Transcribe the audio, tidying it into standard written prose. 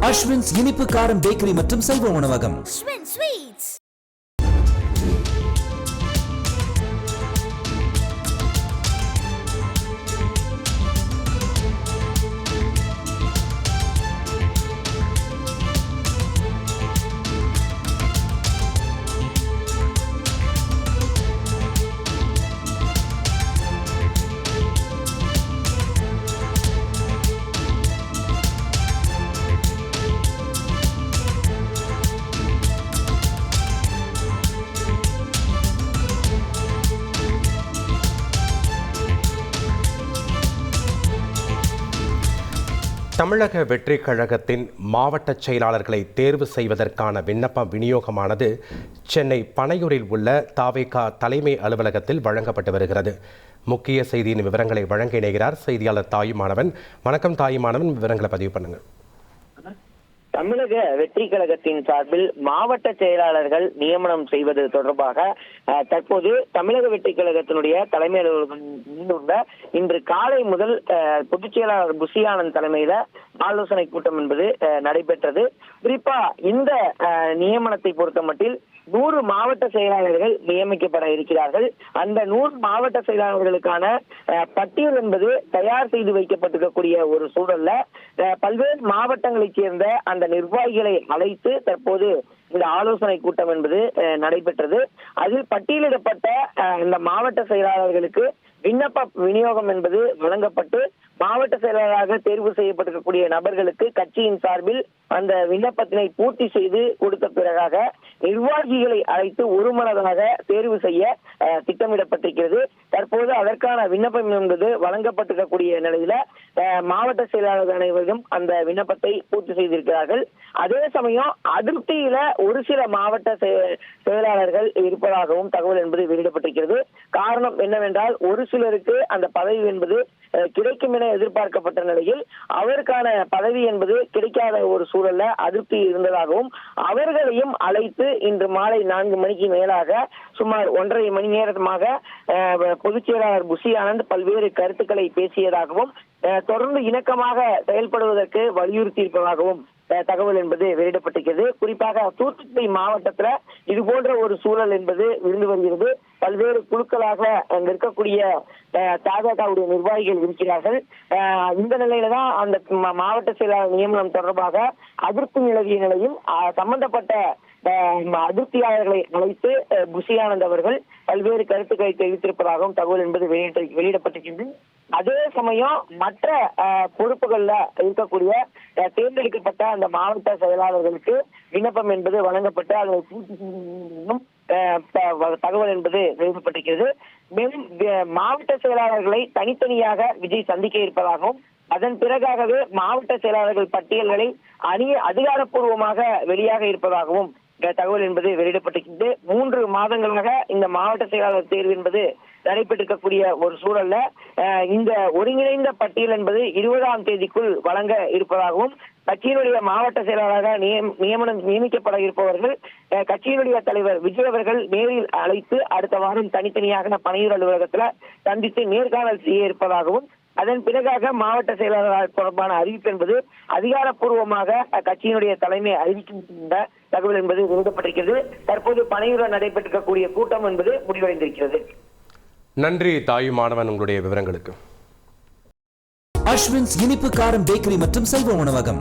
அஸ்வின்ஸ் இனிப்பு காரம் பேக்கரி மற்றும் சைவ உணவகம். தமிழக வெற்றிக் கழகத்தின் மாவட்ட செயலாளர்களை தேர்வு செய்வதற்கான விண்ணப்ப விநியோகமானது சென்னை பனையூரில் உள்ள தாவேகா தலைமை அலுவலகத்தில் வழங்கப்பட்டு வருகிறது. முக்கிய செய்தியின் விவரங்களை வழங்க இணைகிறார் செய்தியாளர் தாயுமானவன். வணக்கம் தாயுமானவன், விவரங்களை பதிவு பண்ணுங்கள். தமிழக வெற்றி கழகத்தின் சார்பில் மாவட்ட செயலாளர்கள் நியமனம் செய்வது தொடர்பாக தற்போது தமிழக வெற்றி கழகத்தினுடைய தலைமை அலுவலகம் இன்று காலை முதல் பொதுச் செயலாளர் புசி ஆனந்த் தலைமையில ஆலோசனை கூட்டம் என்பது நடைபெற்றது. குறிப்பா இந்த நியமனத்தை பொறுத்த மட்டில் 100 மாவட்ட செயலாளர்கள் நியமிக்கப்பட இருக்கிறார்கள். அந்த 100 மாவட்ட செயலாளர்களுக்கான பட்டியல் என்பது தயார் செய்து வைக்கப்பட்டிருக்கக்கூடிய ஒரு சூழல்ல பல்வேறு மாவட்டங்களைச் சேர்ந்த அந்த நிர்வாகிகளை அழைத்து தற்போது இந்த ஆலோசனை கூட்டம் என்பது நடைபெற்றது. அதில் பட்டியலிடப்பட்ட இந்த மாவட்ட செயலாளர்களுக்கு விண்ணப்ப விநியோகம் என்பது வழங்கப்பட்டு மாவட்ட செயலாளராக தேர்வு செய்யப்பட்டிருக்கக்கூடிய நபர்களுக்கு கட்சியின் சார்பில் அந்த விண்ணப்பத்தினை பூர்த்தி செய்து கொடுத்த பிறகாக நிர்வாகிகளை அழைத்து ஒருமனதாக தேர்வு செய்ய திட்டமிடப்பட்டிருக்கிறது. தற்போது அதற்கான விண்ணப்பம் என்பது வழங்கப்பட்டிருக்கக்கூடிய நிலையில மாவட்ட செயலாளர்கள் அனைவரும் அந்த விண்ணப்பத்தை பூர்த்தி செய்திருக்கிறார்கள். அதே சமயம் அதிருப்தியில ஒரு சில மாவட்ட செயலாளர்கள் இருப்பதாகவும் தகவல் என்பது வெளியிடப்பட்டிருக்கிறது. காரணம் என்னவென்றால் ஒரு சிலருக்கு அந்த பதவி என்பது கிடைக்கும் என எதிர்பார்க்கப்பட்ட நிலையில் அவருக்கான பதவி என்பது கிடைக்காத ஒரு சூழல்ல அதிருப்தி இருந்ததாகவும் அவர்களையும் அழைத்து இன்று மாலை 4 மணிக்கு மேலாக சுமார் 1.5 மணி நேரமாக பொதுச் செயலாளர் புசி ஆனந்த் பல்வேறு கருத்துக்களை பேசியதாகவும் தொடர்ந்து இணக்கமாக செயல்படுவதற்கு வலியுறுத்தி இருப்பதாகவும் தகவல் என்பது வெளியிடப்பட்டிருக்கிறது. குறிப்பாக தூத்துக்குடி மாவட்டத்துல இது போன்ற ஒரு சூழல் என்பது இருந்து வருகிறது. பல்வேறு குழுக்களாக அங்க இருக்கக்கூடிய தாவேகாவுடைய நிர்வாகிகள் இருக்கிறார்கள். இந்த நிலையில தான் அந்த மாவட்ட செயலாளர் நியமனம் தொடர்பாக அதிருப்தி நிலவிய நிலையில் சம்பந்தப்பட்ட அதிருப்தியாளர்களை அழைத்து புசி ஆனந்த் அவர்கள் பல்வேறு கருத்துக்களை தெரிவித்திருப்பதாகவும் தகவல் என்பது வெளியிடப்பட்டிருக்கின்றது. அதே சமயம் மற்ற பொறுப்புகள்ல இருக்கக்கூடிய தேர்ந்தெடுக்கப்பட்ட அந்த மாவட்ட செயலாளர்களுக்கு விண்ணப்பம் என்பது வழங்கப்பட்டு அதனை பூர்த்தி செய்யும் தகவல் என்பது வெளியிடப்பட்டிருக்கிறது. மேலும் மாவட்ட செயலாளர்களை தனித்தனியாக விஜய் சந்திக்க இருப்பதாகவும் அதன் பிறகாகவே மாவட்ட செயலாளர்கள் பட்டியல்களை அதிகாரப்பூர்வமாக வெளியாக இருப்பதாகவும் தகவல் என்பது வெளியிடப்பட்டிருக்கிறது. 3 மாதங்களாக இந்த மாவட்ட செயலாளர் தேர்வு என்பது நடைபெற்றிருக்கக்கூடிய ஒரு சூழல்ல இந்த ஒருங்கிணைந்த பட்டியல் என்பது 20ஆம் தேதிக்குள் வழங்க இருப்பதாகவும் கட்சியினுடைய மாவட்ட செயலாளராக நியமிக்கப்பட இருப்பவர்கள் கட்சியினுடைய தலைவர் விஜய் அவர்கள் நேரில் அழைத்து அடுத்த வாரம் தனித்தனியாக பனையூர் அலுவலகத்துல சந்தித்து நேர்காணல் செய்ய இருப்பதாகவும் அதன் பிறகாக மாவட்ட செயலாளர் தொடர்பான அறிவிப்பு என்பது அதிகாரப்பூர்வமாக கட்சியினுடைய தலைமை அறிவிக்கின்ற தகவல் என்பது வெளியிடப்பட்டிருக்கிறது. தற்போது பனையூரில் நடைபெற்றிருக்கக்கூடிய கூட்டம் என்பது முடிவடைந்திருக்கிறது. நன்றி தாயுமானவன், உங்களுடைய விவரங்களுக்கு. அஸ்வின்ஸ் இனிப்பு காரம் பேக்கரி மற்றும் சைவ உணவகம்.